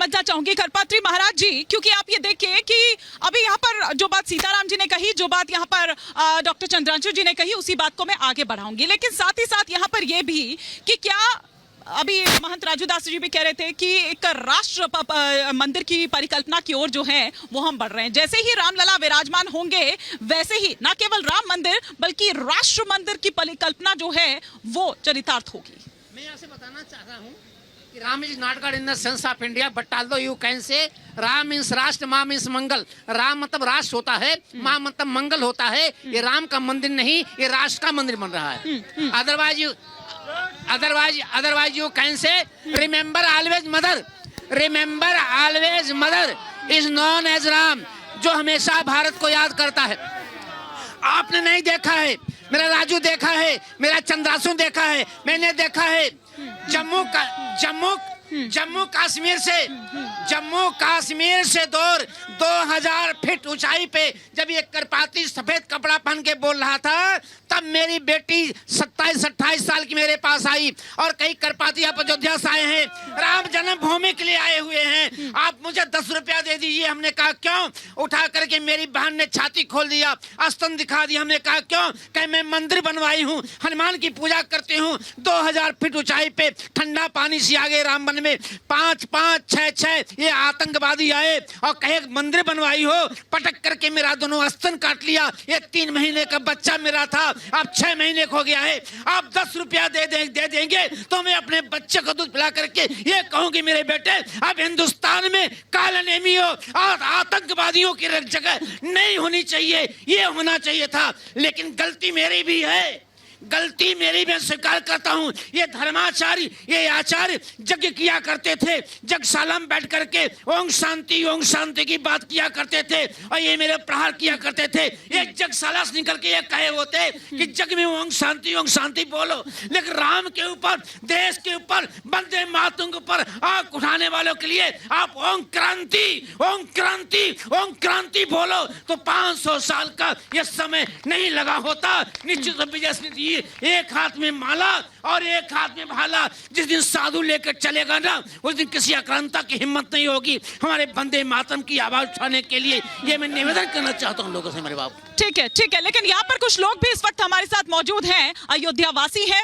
समझना चाहूंगी करपात्री महाराज जी, क्योंकि आप ये देखिए कि अभी यहाँ पर जो बात सीताराम जी ने कही, जो बात यहाँ पर डॉक्टर चंद्रांशु जी ने कही, उसी बात को मैं आगे बढ़ाऊंगी। लेकिन साथ ही साथ यहाँ पर यह भी कि क्या अभी महंत राजू दास जी भी कह रहे थे कि एक राष्ट्र मंदिर की परिकल्पना की ओर जो है वो हम बढ़ रहे हैं। जैसे ही रामलला विराजमान होंगे वैसे ही न केवल राम मंदिर बल्कि राष्ट्र मंदिर की परिकल्पना जो है वो चरितार्थ होगी। मैं यहाँ से बताना चाहता हूँ कि Ram is not God in the sense of India but although you can say Ram means राष्ट्र, माँ मीन्स मंगल। राम मतलब राष्ट्र होता है, माँ मतलब मंगल होता है। ये राम का मंदिर नहीं, ये राष्ट्र का मंदिर बन रहा है। otherwise you can say remember always mother is known as Ram, जो हमेशा भारत को याद करता है। आपने नहीं देखा है, मेरा राजू देखा है, मेरा चंद्रासु देखा है, मैंने देखा है जम्मू कश्मीर से दूर 2000 फीट ऊंचाई पे जब ये करपाती सफेद कपड़ा पहन के बोल रहा था, तब मेरी बेटी 27-28 साल की मेरे पास आई। और कई करपाती आप अयोध्या से आए हैं, राम जन्मभूमि के लिए आए हुए हैं, आप मुझे 10 रुपया दे दीजिए। हमने कहा क्यों? उठा करके मेरी बहन ने छाती खोल दिया, आस्तन दिखा दिया। हमने कहा क्यों? कहीं मैं मंदिर बनवाई हूँ, हनुमान की पूजा करती हूँ। 2000 फीट ऊंचाई पे ठंडा पानी से आगे राम वन में 5-5, 6-6 ये आतंकवादी आए और कहे मंदिर बनवाई हो, पटक करके मेरा दोनों आस्तन काट लिया। ये 3 महीने का बच्चा मेरा था, अब 6 महीने को हो गया है। आप 10 रुपया दे देंगे तो मैं अपने बच्चे को दूध पिला करके ये कहूंगी मेरे बेटे अब हिंदुस्तान में कालनेमियों और आतंकवादियों की जगह नहीं होनी चाहिए, ये होना चाहिए था। लेकिन गलती मेरी भी है, गलती मेरी मैं स्वीकार करता हूँ। ये धर्माचार्य, ये आचार्य यज्ञ किया करते थे, यज्ञशाला में बैठ करके ओम शांति की बात किया करते थे और ये मेरे प्रहार किया करते थे। ये यज्ञशाला से निकल के ये कहे होते कि यज्ञ में ओम शांति बोलो, लेकिन राम के ऊपर, देश के ऊपर, वंदे मातरम के ऊपर आंख उठाने वालों के लिए आप ओम क्रांति बोलो तो 500 साल का ये समय नहीं लगा होता। निश्चित विजय एक हाथ में माला और एक हाथ में भाला जिस दिन साधु लेकर चलेगा ना, उस दिन किसी आक्रांता की हिम्मत नहीं होगी हमारे वंदे मातरम की आवाज उठाने के लिए। ये मैं निवेदन करना चाहता हूँ लोगों से मेरे बाप। ठीक है, लेकिन यहाँ पर कुछ लोग भी इस वक्त हमारे साथ मौजूद हैं, अयोध्या वासी हैं।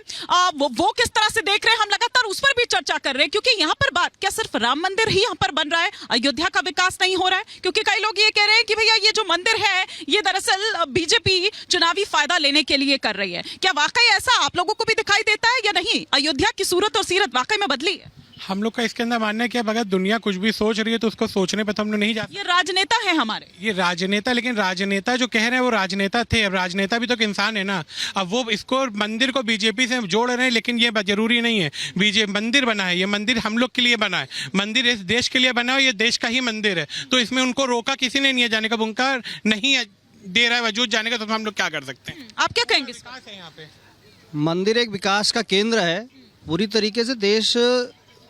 वो किस तरह से देख रहे हैं, हम लगातार उस पर भी चर्चा कर रहे हैं, क्योंकि यहाँ पर बात क्या सिर्फ राम मंदिर ही यहाँ पर बन रहा है, अयोध्या का विकास नहीं हो रहा है? क्योंकि कई लोग ये कह रहे हैं कि भैया ये जो मंदिर है ये दरअसल बीजेपी चुनावी फायदा लेने के लिए कर रही है। क्या वाकई ऐसा आप लोगों को भी दिखाई देता है या नहीं? अयोध्या की सूरत और सीरत वाकई में बदली है? हम लोग का इसके अंदर मानना है कि अब अगर दुनिया कुछ भी सोच रही है तो उसको सोचने पे तो हम लोग नहीं जाते। ये राजनेता है हमारे, ये राजनेता, लेकिन राजनेता जो कह रहे हैं वो राजनेता थे, अब राजनेता भी तो एक इंसान है ना। अब वो इसको मंदिर को बीजेपी से जोड़ रहे हैं, लेकिन ये जरूरी नहीं है। बीजेपी मंदिर बना है, ये मंदिर हम लोग के लिए बना है, मंदिर इस देश के लिए बना है, ये देश का ही मंदिर है। तो इसमें उनको रोका किसी ने नहीं है जाने का, उनका नहीं दे रहा है वजूद जाने का, तो हम लोग क्या कर सकते हैं? आप क्या कहेंगे? यहाँ पे मंदिर एक विकास का केंद्र है, पूरी तरीके से देश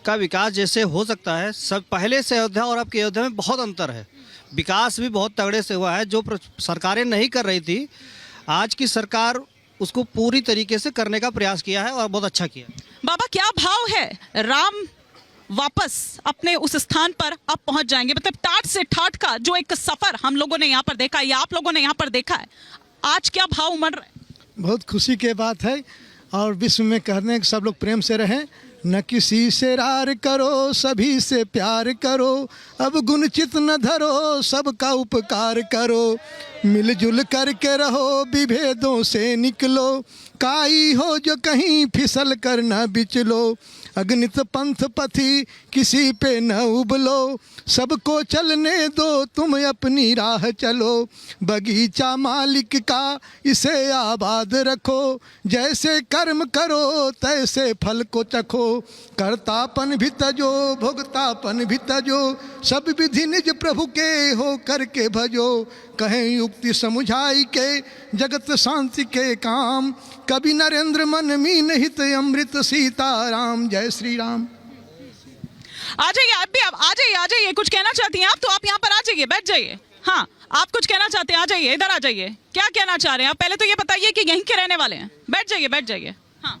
का विकास जैसे हो सकता है। सब पहले से अयोध्या और अब की अयोध्या में बहुत अंतर है, विकास भी बहुत तगड़े से हुआ है। जो सरकारें नहीं कर रही थी, आज की सरकार उसको पूरी तरीके से करने का प्रयास किया है और बहुत अच्छा किया। बाबा क्या भाव है, राम वापस अपने उस स्थान पर अब पहुंच जाएंगे? मतलब टाट से ठाट का जो एक सफर हम लोगों ने यहाँ पर देखा है या आप लोगों ने यहाँ पर देखा है, आज क्या भाव उमड़ रहे हैं? बहुत खुशी की बात है और विश्व में कहने कि सब लोग प्रेम से रहें, न किसी से रार करो, सभी से प्यार करो, अब गुण चित न धरो, सबका उपकार करो, मिलजुल करके रहो, विभेदों से निकलो, काई हो जो कहीं फिसल कर न बिचलो, अगणित पंथ पथी किसी पे न उबलो, सबको चलने दो तुम अपनी राह चलो, बगीचा मालिक का इसे आबाद रखो, जैसे कर्म करो तैसे फल को चखो, कर्तापन भी तजो भोगतापन भी तजो, सब विधि निज प्रभु के हो करके भजो, कहें युक्ति समुझाई के जगत शांति के काम, कभी नरेंद्र मन मीन हित अमृत सीताराम, जय श्री राम। आ जाइए, आप भी आ जाइए, कुछ कहना चाहती हैं आप तो आप यहाँ पर आ जाइए, बैठ जाइए। हाँ, आप कुछ कहना चाहते हैं, आ जाइए, इधर आ जाइए। क्या कहना चाह रहे हैं आप? पहले तो ये बताइए कि यहीं के रहने वाले हैं। बैठ जाइए। हाँ,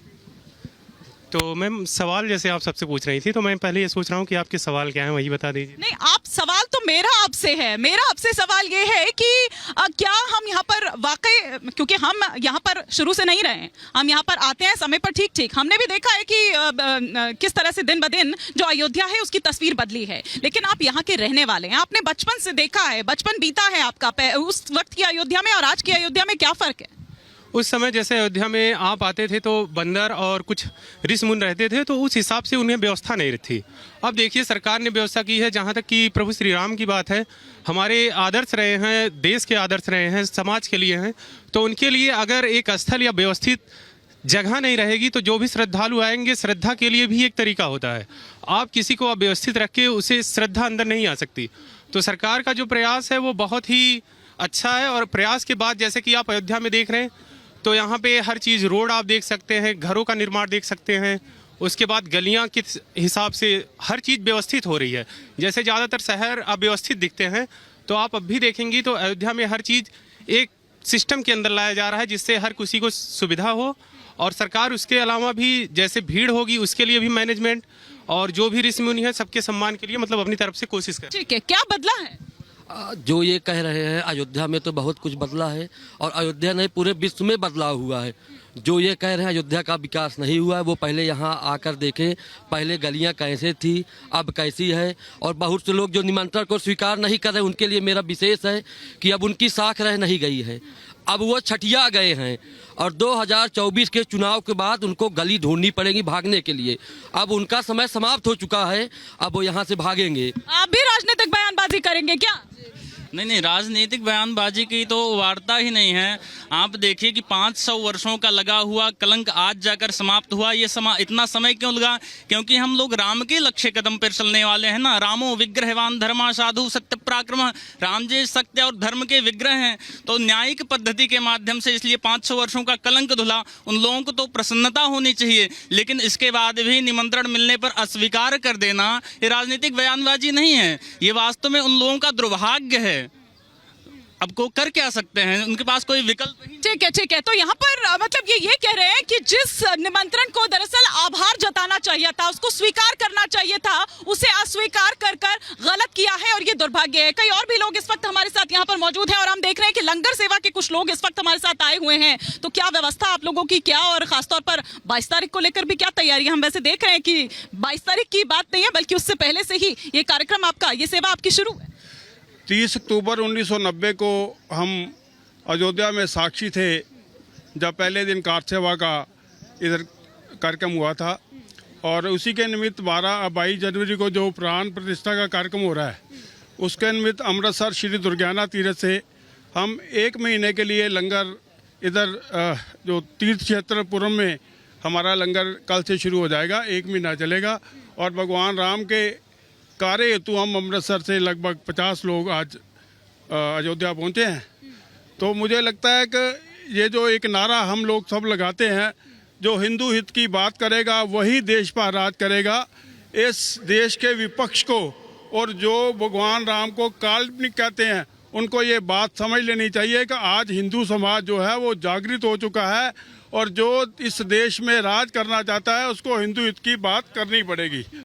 तो मैम सवाल जैसे आप सबसे पूछ रही थी, तो मैं पहले ये सोच रहा हूँ कि आपके सवाल क्या हैं वही बता दीजिए। नहीं, आप सवाल तो मेरा आपसे है। मेरा आपसे सवाल ये है कि क्या हम यहाँ पर वाकई, क्योंकि हम यहाँ पर शुरू से नहीं रहे हैं, हम यहाँ पर आते हैं समय पर, ठीक हमने भी देखा है कि किस तरह से दिन ब दिन जो अयोध्या है उसकी तस्वीर बदली है। लेकिन आप यहाँ के रहने वाले हैं, आपने बचपन से देखा है, बचपन बीता है आपका, उस वक्त की अयोध्या में और आज की अयोध्या में क्या फर्क है? उस समय जैसे अयोध्या में आप आते थे तो बंदर और कुछ ऋषि मुनि रहते थे, तो उस हिसाब से उन्हें व्यवस्था नहीं थी। अब देखिए सरकार ने व्यवस्था की है। जहाँ तक कि प्रभु श्री राम की बात है, हमारे आदर्श रहे हैं, देश के आदर्श रहे हैं, समाज के लिए हैं, तो उनके लिए अगर एक स्थल या व्यवस्थित जगह नहीं रहेगी तो जो भी श्रद्धालु आएंगे, श्रद्धा के लिए भी एक तरीका होता है। आप किसी को अव्यवस्थित रख के उसे श्रद्धा अंदर नहीं आ सकती। तो सरकार का जो प्रयास है वो बहुत ही अच्छा है। और प्रयास के बाद जैसे कि आप अयोध्या में देख रहे हैं, तो यहाँ पे हर चीज़, रोड आप देख सकते हैं, घरों का निर्माण देख सकते हैं, उसके बाद गलियाँ किस हिसाब से हर चीज़ व्यवस्थित हो रही है। जैसे ज़्यादातर शहर अव्यवस्थित दिखते हैं, तो आप अब भी देखेंगी तो अयोध्या में हर चीज़ एक सिस्टम के अंदर लाया जा रहा है जिससे हर किसी को सुविधा हो। और सरकार उसके अलावा भी जैसे भीड़ होगी उसके लिए भी मैनेजमेंट, और जो भी ऋषि मुनि है सबके सम्मान के लिए मतलब अपनी तरफ से कोशिश करें। ठीक है, क्या बदला है? जो ये कह रहे हैं अयोध्या में तो बहुत कुछ बदला है, और अयोध्या नहीं पूरे विश्व में बदलाव हुआ है। जो ये कह रहे हैं अयोध्या का विकास नहीं हुआ है, वो पहले यहाँ आकर देखें, पहले गलियाँ कैसे थी, अब कैसी है। और बहुत से लोग जो निमंत्रण को स्वीकार नहीं कर रहे, उनके लिए मेरा विशेष है कि अब उनकी साख रह नहीं गई है, अब वो छठिया गए हैं। और 2024 के चुनाव के बाद उनको गली ढूंढनी पड़ेगी भागने के लिए। अब उनका समय समाप्त हो चुका है, अब वो यहाँ से भागेंगे। आप भी राजनीतिक बयानबाजी करेंगे क्या? नहीं, राजनीतिक बयानबाजी की तो वार्ता ही नहीं है। आप देखिए कि 500 वर्षों का लगा हुआ कलंक आज जाकर समाप्त हुआ। ये इतना समय क्यों लगा? क्योंकि हम लोग राम के लक्ष्य कदम पर चलने वाले हैं ना। रामो विग्रहवान धर्मा साधु सत्य पराक्रम। राम जी सत्य और धर्म के विग्रह हैं, तो न्यायिक पद्धति के माध्यम से इसलिए 500 वर्षों का कलंक धुला। उन लोगों को तो प्रसन्नता होनी चाहिए, लेकिन इसके बाद भी निमंत्रण मिलने पर अस्वीकार कर देना ये राजनीतिक बयानबाजी नहीं है, ये वास्तव में उन लोगों का दुर्भाग्य है। अब को कर क्या सकते हैं, उनके पास कोई विकल्प नहीं। ठीक है। तो यहाँ पर मतलब ये कह रहे हैं कि जिस निमंत्रण को दरअसल आभार जताना चाहिए था, उसको स्वीकार करना चाहिए था, उसे अस्वीकार कर गलत किया है और ये दुर्भाग्य है। कई और भी लोग इस वक्त हमारे साथ यहाँ पर मौजूद हैं और हम देख रहे हैं कि लंगर सेवा के कुछ लोग इस वक्त हमारे साथ आए हुए हैं। तो क्या व्यवस्था आप लोगों की क्या, और खासतौर पर 22 तारीख को लेकर भी क्या तैयारी? हम वैसे देख रहे हैं कि 22 तारीख की बात नहीं है, बल्कि उससे पहले से ही ये कार्यक्रम आपका, ये सेवा आपकी शुरू है। 30 अक्टूबर 1990 को हम अयोध्या में साक्षी थे, जब पहले दिन कार सेवा का इधर कार्यक्रम हुआ था। और उसी के निमित्त 22 जनवरी को जो प्राण प्रतिष्ठा का कार्यक्रम हो रहा है, उसके निमित्त अमृतसर श्री दुर्गाना तीर्थ से हम 1 महीने के लिए लंगर इधर जो तीर्थ क्षेत्र पुरम में हमारा लंगर कल से शुरू हो जाएगा, 1 महीना चलेगा। और भगवान राम के कार्य हेतु हम अमृतसर से लगभग 50 लोग आज अयोध्या पहुंचे हैं। तो मुझे लगता है कि ये जो एक नारा हम लोग सब लगाते हैं, जो हिंदू हित की बात करेगा वही देश पर राज करेगा। इस देश के विपक्ष को और जो भगवान राम को काल्पनिक कहते हैं, उनको ये बात समझ लेनी चाहिए कि आज हिंदू समाज जो है वो जागृत हो चुका है, और जो इस देश में राज करना चाहता है उसको हिंदू हित की बात करनी पड़ेगी।